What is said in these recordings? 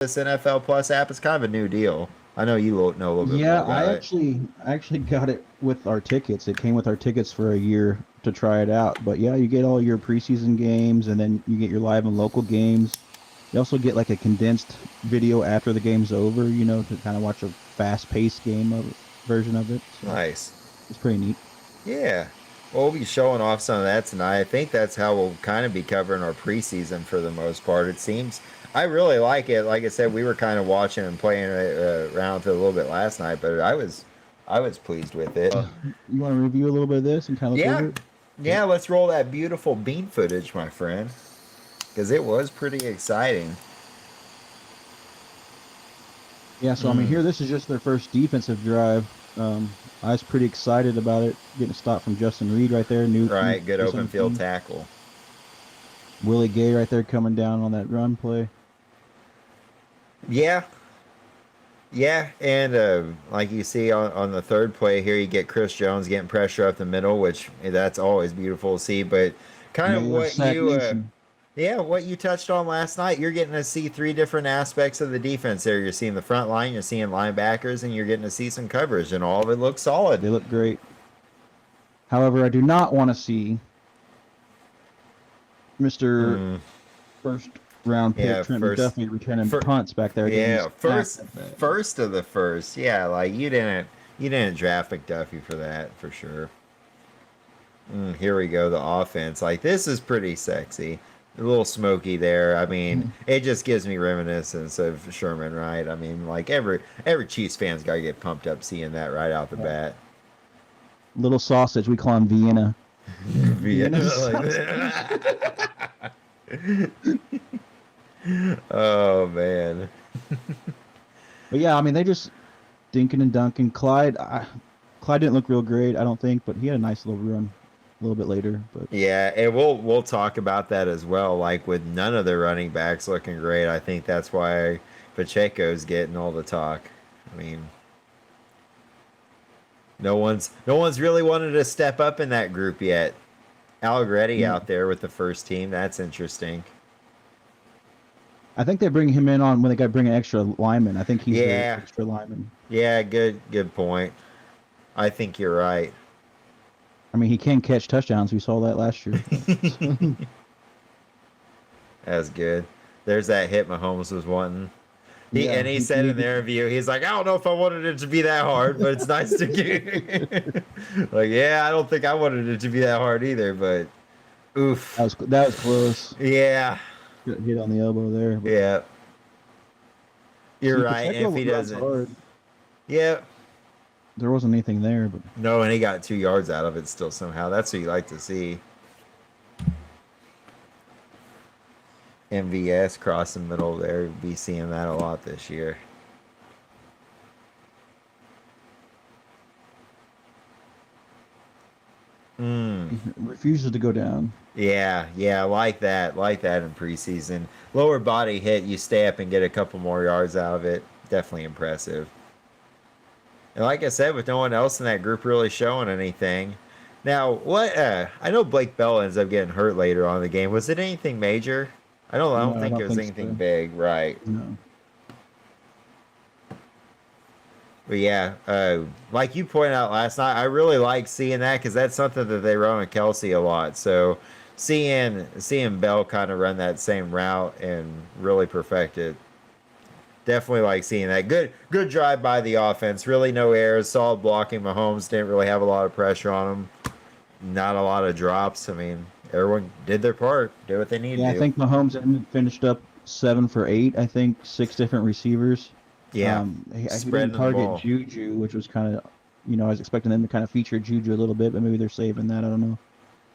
this NFL Plus app? It's kind of a new deal. I know you know a little bit more Yeah, about it. I actually got it with our tickets. It came with our tickets for a year to try it out. But yeah, you get all your preseason games, and then you get your live and local games. You also get like a condensed video after the game's over, to kind of watch a fast-paced version of it. So Nice. it's pretty neat. Yeah. Well, we'll be showing off some of that tonight. I think that's how we'll kind of be covering our preseason for the most part. It seems I really like it. Like I said, we were kind of watching and playing around with it a little bit last night, but I was pleased with it. You want to review a little bit of this and kind of look Yeah, over it? Okay. yeah. Let's roll that beautiful bean footage, my friend, because it was pretty exciting. Yeah, so I mean, Mm, here this is just their first defensive drive. I was pretty excited about it. Getting a stop from Justin Reed right there, new right. Good face on open the field team. tackle. Willie Gay right there coming down on that run play. Yeah, yeah, and like you see on the third play here, you get Chris Jones getting pressure up the middle, which that's always beautiful to see. But kind Yeah, of you're what Sack you, Nation. yeah, what you touched on last night, you're getting to see three different aspects of the defense there. You're seeing the front line, you're seeing linebackers, and you're getting to see some coverage, and all of it looks solid. They look great. However, I do not want to see Mr. Mm, First round pick yeah, Trent first, McDuffie returning fir- punts back there getting yeah, snapped first, at that. first of the first, yeah, like you didn't draft McDuffie for that for sure. Here we go, the offense. Like this is pretty sexy. A little smoky there. I mean, it just gives me reminiscence of Sherman, right? I mean, like every Chiefs fan's got to get pumped up seeing that right out the Yeah. bat. Little sausage, we call him Vienna. Yeah, Vienna like sausage. that. Oh man. But yeah, I mean, they just dinking and dunking. Clyde didn't look real great, I don't think, but he had a nice little run a little bit later. But Yeah, and we'll talk about that as well. Like with none of the running backs looking great, I think that's why Pacheco's getting all the talk. I mean, no one's really wanted to step up in that group yet. Allegretti no, out there with the first team. That's interesting. I think they bring him in on when they got to bring an extra lineman. I think he's their Yeah, extra lineman. yeah, good point. I think you're right. I mean, he can catch touchdowns. We saw that last year. But That's good. There's that hit Mahomes was wanting. He he said in the needed. interview, he's like, I don't know if I wanted it to be that hard, but it's nice to get. Like, yeah, I don't think I wanted it to be that hard either, but oof. That was close. Yeah, Got hit on the elbow there. But yeah, you're see, right. And Pacheco if he runs doesn't, hard. yeah, There wasn't anything there, but no, and he got 2 yards out of it still somehow. That's what you like to see. MVS cross the middle there. Be seeing that a lot this year. Mm. he refuses to go down. Yeah, yeah, like that in preseason. Lower body hit, you stay up and get a couple more yards out of it. Definitely impressive. And like I said, with no one else in that group really showing anything. Now, what? I know Blake Bell ends up getting hurt later on in the game. Was it anything major? I don't No, I think it don't was think anything so. big, right? No. But yeah, like you pointed out last night, I really like seeing that because that's something that they run with Kelsey a lot. So seeing Bell kind of run that same route and really perfect it, definitely like seeing that. Good drive by the offense. Really no errors. Solid blocking. Mahomes didn't really have a lot of pressure on him. Not a lot of drops. I mean, everyone did their part. Did what they needed Yeah, I to do. think Mahomes finished up 7 for 8. I think 6 different receivers. Yeah, He didn't spreading the target ball. Juju, which was kind of, I was expecting them to kind of feature Juju a little bit, but maybe they're saving that. I don't know.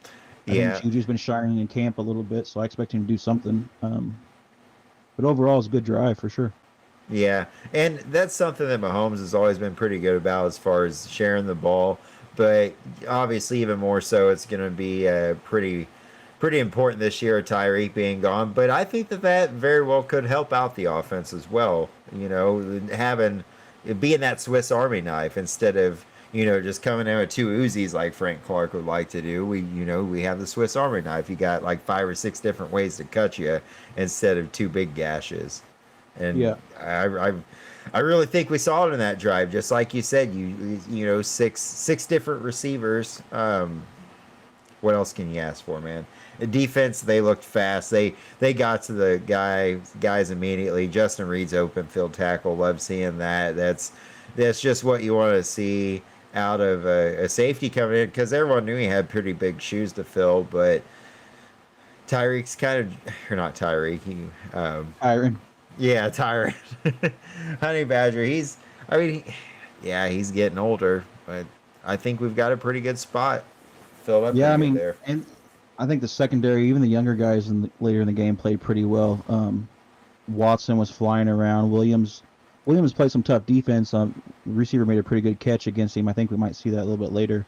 I think Yeah, Juju's been shining in camp a little bit, so I expect him to do something. But overall, it's a good drive for sure. yeah, and that's something that Mahomes has always been pretty good about as far as sharing the ball. But obviously, even more so, it's going to be pretty important this year, Tyreek being gone. But I think that very well could help out the offense as well. Having being that Swiss Army knife instead of just coming in with two Uzis like Frank Clark would like to do. We have the Swiss Army knife. You got like 5 or 6 different ways to cut you instead of two big gashes. And Yeah. I really think we saw it in that drive. Just like you said, you know, six different receivers. What else can you ask for, man? The defense, they looked fast. They got to the guys immediately. Justin Reed's open field tackle. Love seeing that. That's just what you want to see out of a safety coming in, because everyone knew he had pretty big shoes to fill. But Tyreek's kind of, or not Tyreek, Iron. yeah, Tyreek, Honey Badger. I mean, yeah, he's getting older, but I think we've got a pretty good spot filled up Yeah, pretty I good mean, there. and I think the secondary, even the younger guys later in the game, played pretty well. Watson was flying around. Williams played some tough defense. The receiver made a pretty good catch against him. I think we might see that a little bit later.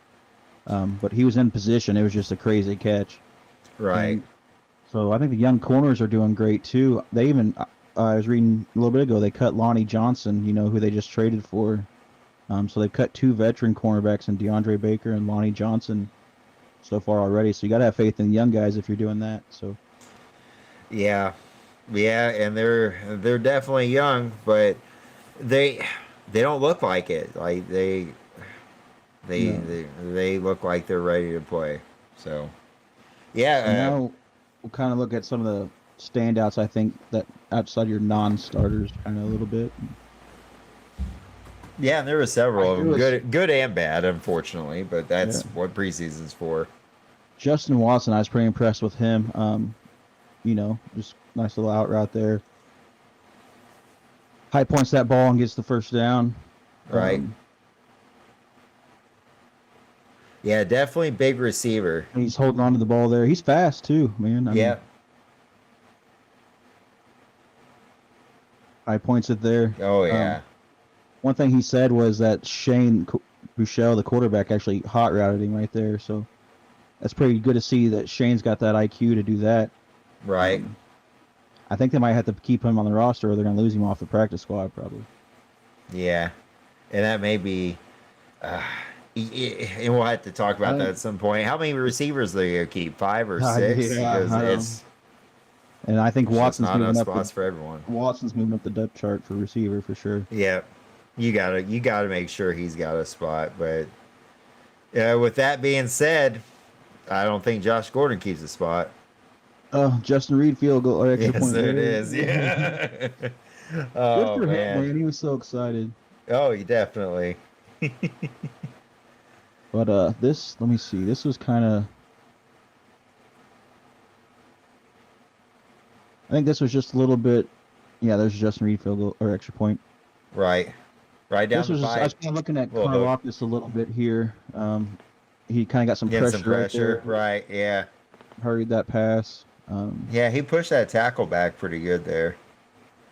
But he was in position. It was just a crazy catch. Right. And so I think the young corners are doing great too. They even, I was reading a little bit ago, they cut Lonnie Johnson, you know, who they just traded for. So they've cut 2 veteran cornerbacks in DeAndre Baker and Lonnie Johnson so far already. So you got to have faith in young guys if you're doing that. So Yeah. Yeah, and they're definitely young, but they they don't look like it. Like they no. they, they look like they're ready to play. So And yeah, now we'll kind of look at some of the standouts. I think that outside your non-starters, kind of a little bit. yeah, and there were several of It them, was good and bad, unfortunately. But yeah. that's what preseason's for. Justin Watson. I was pretty impressed with him. You know, just nice little out route there. High points that ball and gets the first down. Right. Um, Yeah, definitely big receiver. and he's holding on to the ball there. He's fast too, man. I mean, Yeah. high points it there. Oh Um, yeah. one thing he said was that Bouchel, the quarterback, actually hot routed him right there. So that's pretty good to see that Shane's got that IQ to do that. Right. Um, I think they might have to keep him on the roster, or they're going to lose him off the practice squad probably. Yeah. And that may be. Uh, and we'll have to talk about that I, at some point. How many receivers do you keep? 5 or 6? yeah, Because and I think there's just Watson's not enough moving up. spots for everyone. Watson's moving up the depth chart for receiver for sure. Yeah. You gotta make sure he's got a spot. But with that being said, I don't think Josh Gordon keeps a spot. Oh, Justin Reed field goal or extra Yes, point. it There. is. Yeah. Good Oh for him, man. man. He was so excited. Oh, you definitely. But this, let me see. This was kind of. I think this was just a little bit. Yeah, there's Justin Reed field goal or extra point. Right. Right down This the was just, I was pipe. kind of looking at Little Carl hook. Loftus a little bit here. He kind of got some Getting pressure some right pressure. there. Right. Yeah. Hurried that pass. Yeah, he pushed that tackle back pretty good there.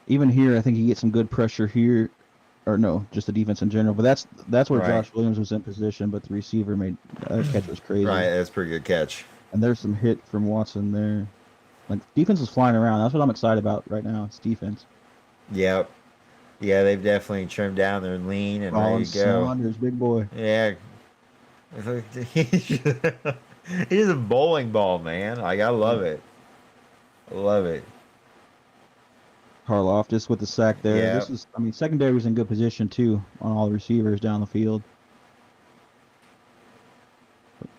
Even here, I think he gets some good pressure here, or no, just the defense in general. But that's where Right. Josh Williams was in position, but the receiver made that catch was crazy. Right. That's a pretty good catch. And there's some hit from Watson there. Like defense is flying around. That's what I'm excited about right now. It's defense. Yep. Yeah, they've definitely trimmed down their lean and ready Collins to go. Saunders, big boy. Yeah. He's a bowling ball, man. Like, I love it. I love it. Karloftis with the sack there. Yeah. This is, I mean, secondary was in good position too on all the receivers down the field.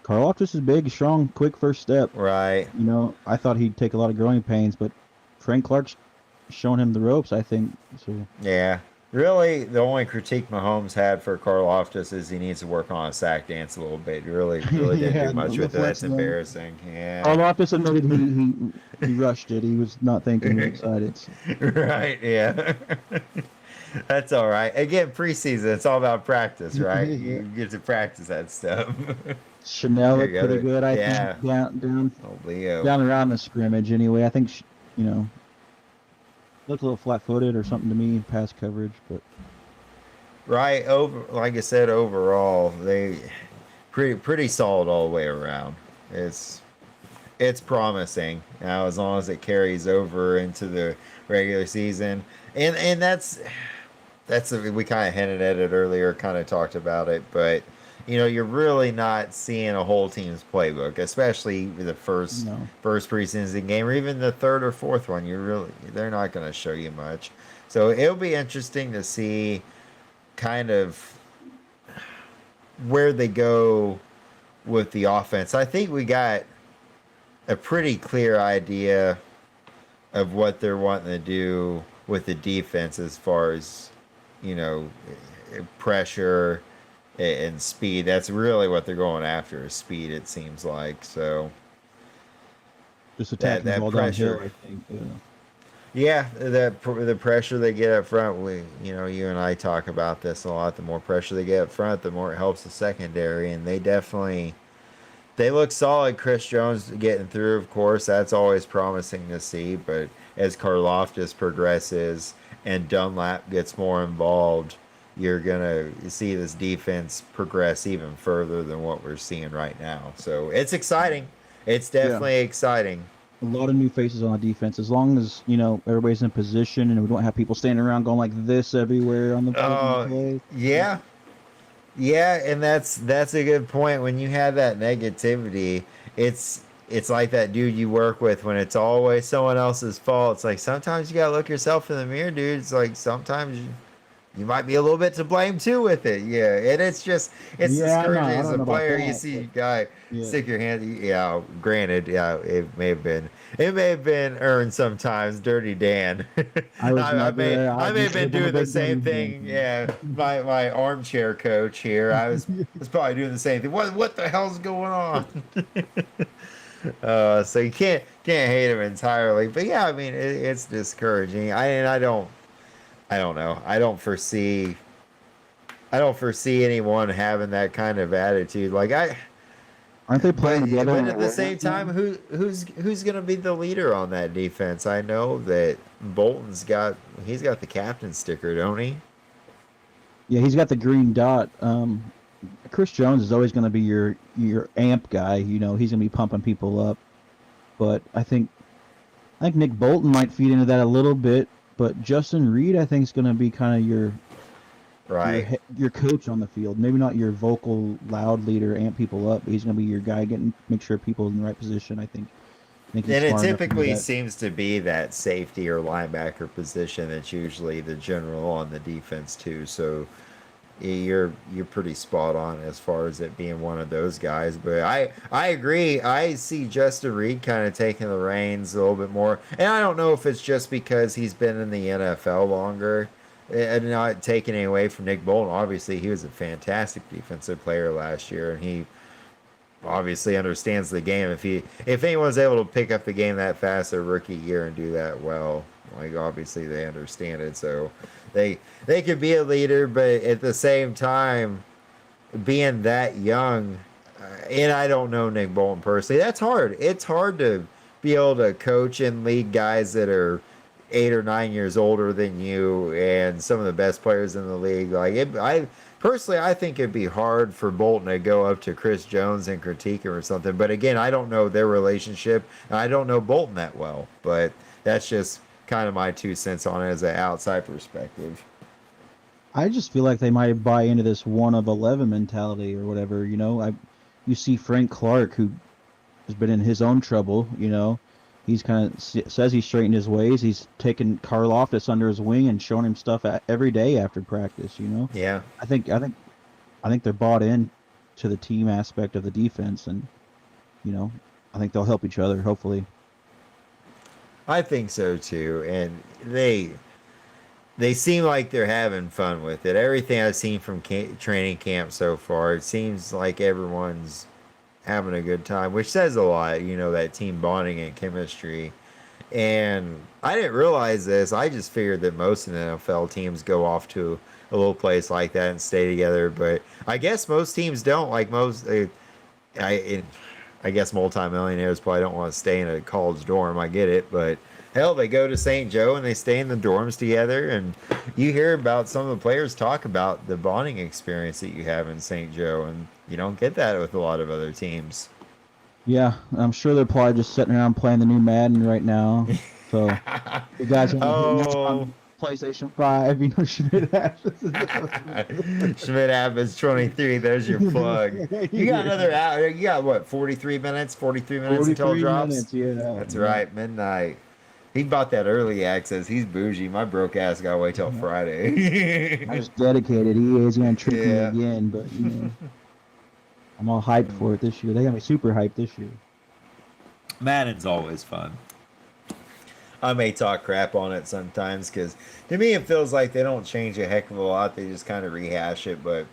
Karloftis is big, strong, quick first step. Right. You know, I thought he'd take a lot of growing pains, but Frank Clark's shown him the ropes, I think. So Yeah. Really, the only critique Mahomes had for Carl Loftus is he needs to work on a sack dance a little bit. He really didn't yeah, do much the with it. That's flex zone. embarrassing. Yeah. Karloftis admitted he rushed it. He was not thinking. He was excited. Right. Yeah. That's all right. Again, preseason, it's all about practice, right? Yeah. You get to practice that stuff. Chanel looked You pretty gotta- good, I yeah. think, down Oh, Leo. down around the scrimmage. Anyway, I think you know, looked a little flat-footed or something to me, pass coverage, but Right. Like I said, overall, they pretty solid all the way around. It's promising now as long as it carries over into the regular season, and that's we kind of hinted at it earlier, kind of talked about it, but you're really not seeing a whole team's playbook, especially the first no. preseason game or even the third or fourth one. They're not going to show you much. So it'll be interesting to see kind of where they go with the offense. I think we got a pretty clear idea of what they're wanting to do with the defense as far as, you know, pressure and speed. That's really what they're going after is speed, it seems like. So Just that attacking the that ball downhill, pressure. I think. Yeah. Yeah, the pressure they get up front, you and I talk about this a lot. The more pressure they get up front, the more it helps the secondary, and they look solid. Chris Jones getting through, of course, that's always promising to see. But as Karlaftis progresses and Dunlap gets more involved, you're gonna see this defense progress even further than what we're seeing right now. So it's exciting. It's Yeah. definitely exciting. A lot of new faces on the defense. As long as, everybody's in position and we don't have people standing around going like this everywhere on the making the Oh, play. yeah. Yeah, and that's a good point. When you have that negativity, it's like that dude you work with when it's always someone else's fault. It's like sometimes you gotta look yourself in the mirror, dude. It's like sometimes you might be a little bit to blame too with it. Yeah, and it's Yeah, I know. discouraging I as don't a know about player. You that, see a but guy yeah. stick your hand. Yeah, granted, yeah, it may have been earned sometimes. Dirty Dan. I was never I I've may have never been been a doing the big same Dirty Dan thing. Yeah, my armchair coach here. I was probably doing the same thing. What the hell's going on? So you can't hate him entirely, but yeah, I mean it's discouraging. I don't know. I don't foresee anyone having that kind of attitude. Aren't they playing but together but in at the awareness same time, now? who's gonna be the leader on that defense? I know that he's got the captain sticker, don't he? Yeah, he's got the green dot. Chris Jones is always going to be your amp guy. He's going to be pumping people up. But I think Nick Bolton might feed into that a little bit. But Justin Reed, I think, is going to be kind of Right. your coach on the field. Maybe not your vocal loud leader, amp people up. But he's going to be your guy, make sure people in the right position. I think he's And it smart enough to do typically that. seems to be that safety or linebacker position that's usually the general on the defense too. So you're pretty spot on as far as it being one of those guys. But I agree. I see Justin Reed kind of taking the reins a little bit more, and I don't know if it's just because he's been in the NFL longer. And not taking it away from Nick Bolton. Obviously, he was a fantastic defensive player last year, and he obviously understands the game. If anyone's able to pick up the game that fast their rookie year and do that well, like obviously they understand it. So they could be a leader, but at the same time, being that young, and I don't know Nick Bolton personally, that's hard. It's hard to be able to coach and lead guys that are 8 or 9 years older than you and some of the best players in the league. I think it'd be hard for Bolton to go up to Chris Jones and critique him or something. But again, I don't know their relationship, and I don't know Bolton that well. But that's just kind of my 2 cents on it as an outside perspective. I just feel like they might buy into this one of 11 mentality or whatever. You see Frank Clark, who has been in his own trouble. He's kind of says he's straightened his ways. He's taken Karlaftis under his wing and showing him stuff every day after practice. Yeah, I think they're bought in to the team aspect of the defense, and you know, I think they'll help each other. Hopefully, I think so too. And they seem like they're having fun with it. Everything I've seen from training camp so far, it seems like everyone's having a good time, which says a lot, that team bonding and chemistry. And I didn't realize this. I just figured that most of the NFL teams go off to a little place like that and stay together. But I guess most teams don't. Like I, I guess multimillionaires probably don't want to stay in a college dorm. I get it, but hell, they go to St. Joe and they stay in the dorms together. And you hear about some of the players talk about the bonding experience that you have in St. Joe, and you don't get that with a lot of other teams. yeah, I'm sure they're probably just sitting around playing the new Madden right now. So the guys are hitting up Oh, on PlayStation 5. Schmidt Schmidt Abbas 23. There's your plug. You got another hour. You got what? 43 minutes. 43 minutes until it 43 drops. minutes, yeah. That's Yeah. right. Midnight. He bought that early access. He's bougie. My broke ass gotta wait till Friday. I was dedicated. EA is gonna trick me Yeah. again, but I'm all hyped for it this year. They got me super hyped this year. Madden's always fun. I may talk crap on it sometimes because to me it feels like they don't change a heck of a lot. They just kind of rehash it. But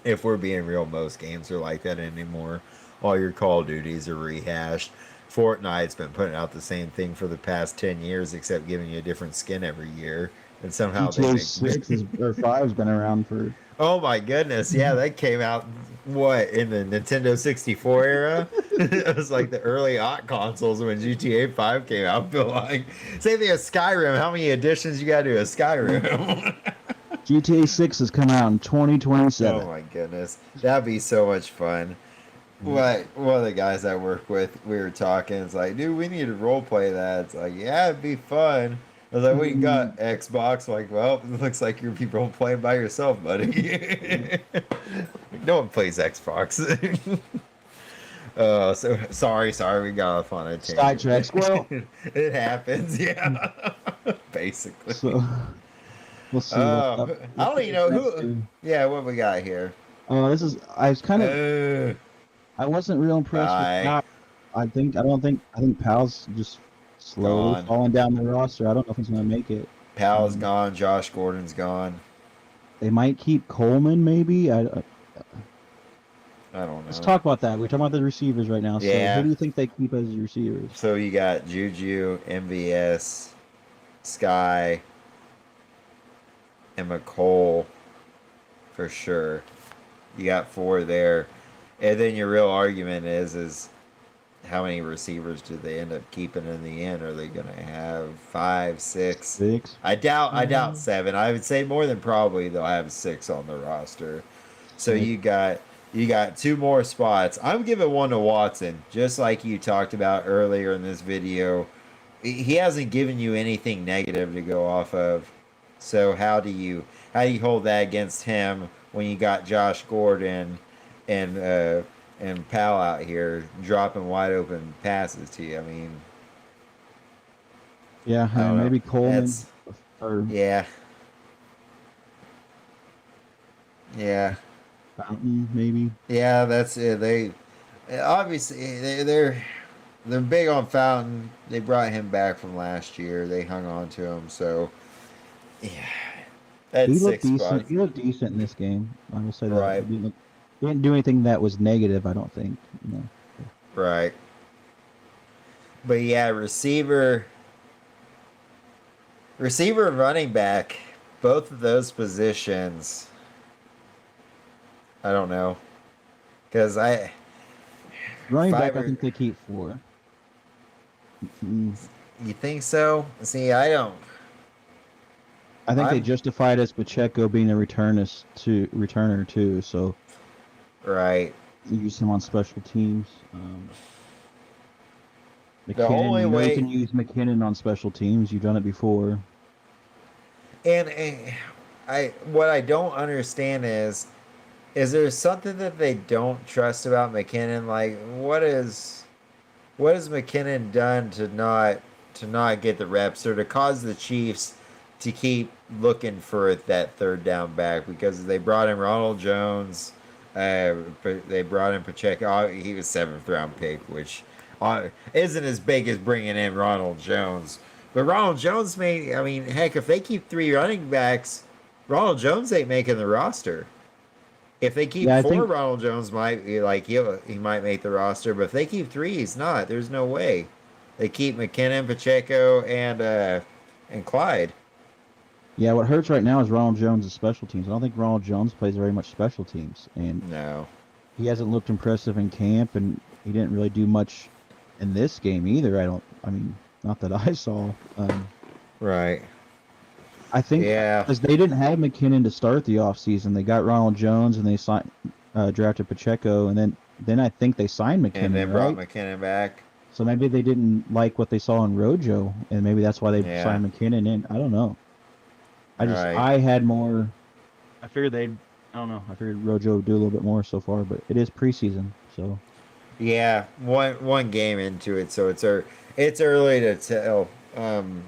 if we're being real, most games are like that anymore. All your Call of Duties are rehashed. Fortnite's been putting out the same thing for the past 10 years, except giving you a different skin every year. And somehow they GTA make 6 or 5 has been around for. Oh my goodness, yeah, that came out what in the Nintendo 64 era? It was like the early hot consoles when GTA 5 came out. I feel like same thing as Skyrim. How many editions you got to a Skyrim? GTA 6 is coming out in 2027. Oh my goodness, that'd be so much fun. Like one of the guys I work with, we were talking. It's like, dude, we need to role play that. It's like, yeah, it'd be fun. I was like, "What you got, Xbox?" Like, well, it looks like you're people playing by yourself, buddy. No one plays Xbox. So sorry, we got off on a tangent. Sidetrack squirrel. It happens, yeah. Basically. So we'll see. What's up. I don't even know who. Yeah, what we got here? This is. I was kind of. I wasn't real impressed with Powell. I think Powell's just slowly falling down the roster. I don't know if he's going to make it. Powell's gone. Josh Gordon's gone. They might keep Coleman, maybe. I don't know. Let's talk about that. We're talking about the receivers right now. Yeah. So who do you think they keep as receivers? So you got Juju, MVS, Sky, and McCole for sure. You got 4 there. And then your real argument is how many receivers do they end up keeping in the end? Are they going to have 5, 6? 6? I doubt 7. I would say more than probably they'll have 6 on the roster. So you got 2 more spots. I'm giving one to Watson, just like you talked about earlier in this video. He hasn't given you anything negative to go off of. So how do you hold that against him when you got Josh Gordon and Powell out here dropping wide open passes to you? I mean, yeah, maybe Coleman or yeah. Fountain, maybe. Yeah, that's it. They obviously they're big on Fountain. They brought him back from last year. They hung on to him, so yeah. He looked decent. He looked decent in this game. I will say that. Right. He didn't do anything that was negative, I don't think. Right. But yeah, receiver, running back, both of those positions. I don't know, because running back, I think they keep 4. You think so? See, I don't. I think they justified as Pacheco being a returner too. So, right. You use him on special teams. The only way you can use McKinnon on special teams. You've done it before. And what I don't understand is there something that they don't trust about McKinnon? Like, what has McKinnon done to not get the reps or to cause the Chiefs to keep looking for that third down back? Because they brought in Ronald Jones, they brought in Pacheco. He was 7th round pick, which isn't as big as bringing in Ronald Jones. But Ronald Jones heck, if they keep 3 running backs, Ronald Jones ain't making the roster. If they keep 4, Ronald Jones might be like he might make the roster, but if they keep 3, he's not. There's no way. They keep McKinnon, Pacheco, and Clyde. Yeah, what hurts right now is Ronald Jones' special teams. I don't think Ronald Jones plays very much special teams, and no, he hasn't looked impressive in camp, and he didn't really do much in this game either. Not that I saw. Right. I think because they didn't have McKinnon to start the offseason. They got Ronald Jones, and they drafted Pacheco, and then I think they signed McKinnon. And then brought McKinnon back. So maybe they didn't like what they saw in Rojo, and maybe that's why they signed McKinnon in. I don't know. I had more. I figured I figured Rojo would do a little bit more so far, but it is preseason, so. Yeah, one game into it, so it's early to tell Um,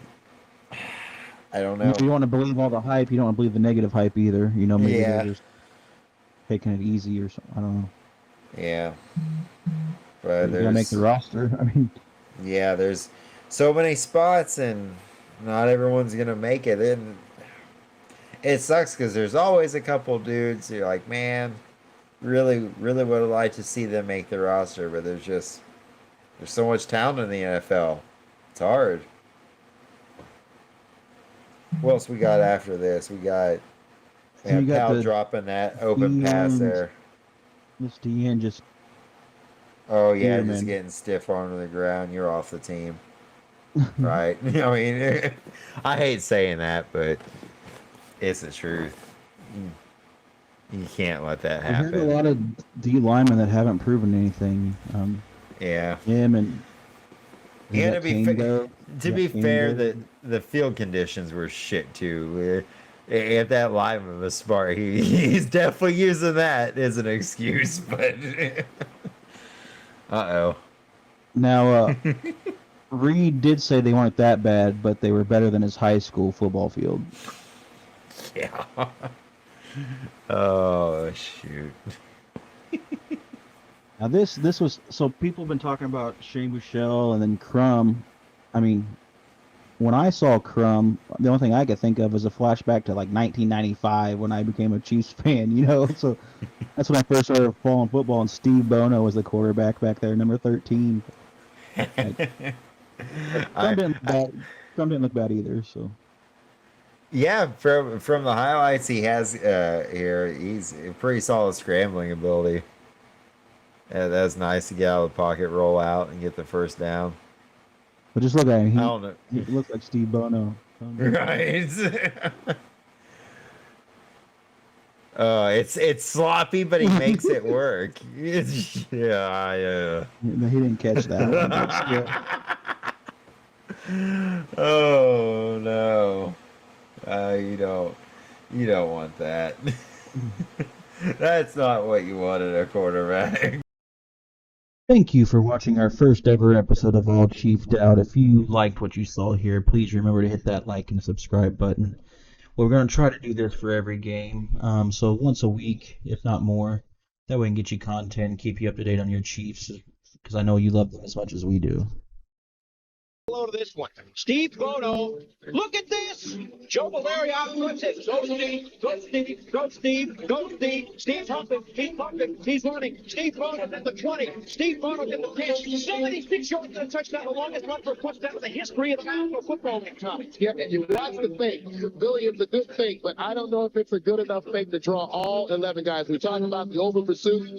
I don't You know. don't want to believe all the hype. You don't want to believe the negative hype either. Maybe they're Yeah, just taking it easy or something. I don't know. yeah. But But you gotta make the roster. I mean, there's so many spots, and not everyone's gonna make it. And it sucks because there's always a couple dudes who are like, man, really, really would have liked to see them make the roster, but there's so much talent in the NFL. It's hard. What else we got after this? We got and you got Powell the dropping that open pass DNs. there. This DN just Oh yeah, just spearman. getting stiff onto the ground. You're off the team, right? I mean, I hate saying that, but it's the truth. You can't let that We have a happen. lot of D linemen that haven't proven anything. Yeah. Him and you And got Kango. to You got be fair, Kango. the field conditions were shit too. If that lineman was smart, he's definitely using that as an excuse. But uh Now, oh, Reed did say they weren't that bad, but they were better than his high school football field. yeah. Oh shoot. Now this was so people have been talking about Shane Buechele and then Crum. I mean, when I saw Crum, the only thing I could think of was a flashback to like 1995 when I became a Chiefs fan. So that's when I first started following football, and Steve Bono was the quarterback back there, number 13. Like, but Crum I, didn't look I bad. Crum didn't look bad either. So yeah, from the highlights he has here, he's a pretty solid scrambling ability. That's nice to get out of the pocket, roll out, and get the first down. but just look at him. I He don't know. he looks like Steve Bono. Right. It's sloppy, but he makes it work. Yeah. He didn't catch that one, but still. Oh no. You don't want that. That's not what you want in a quarterback. Thank you for watching our first ever episode of All Chiefed Out. If you liked what you saw here, please remember to hit that like and subscribe button. We're going to try to do this for every game, so once a week, if not more. That way we can get you content, keep you up to date on your Chiefs, because I know you love them as much as we do. Hello to this one. Steve Bono. Look at this. Joe Valeri outputs it. Go Steve. Go Steve. Go Steve. Go Steve. Steve's humping. He's pumping. He's running. Steve Bono at the 20. Steve Bono at the 10. 76 yards and a touchdown. The longest run for a touchdown in the history of the National Football League, Tommy. Yeah, and you watch the fake. Billy, it's a good fake, but I don't know if it's a good enough fake to draw all 11 guys. We're talking about the over pursuit.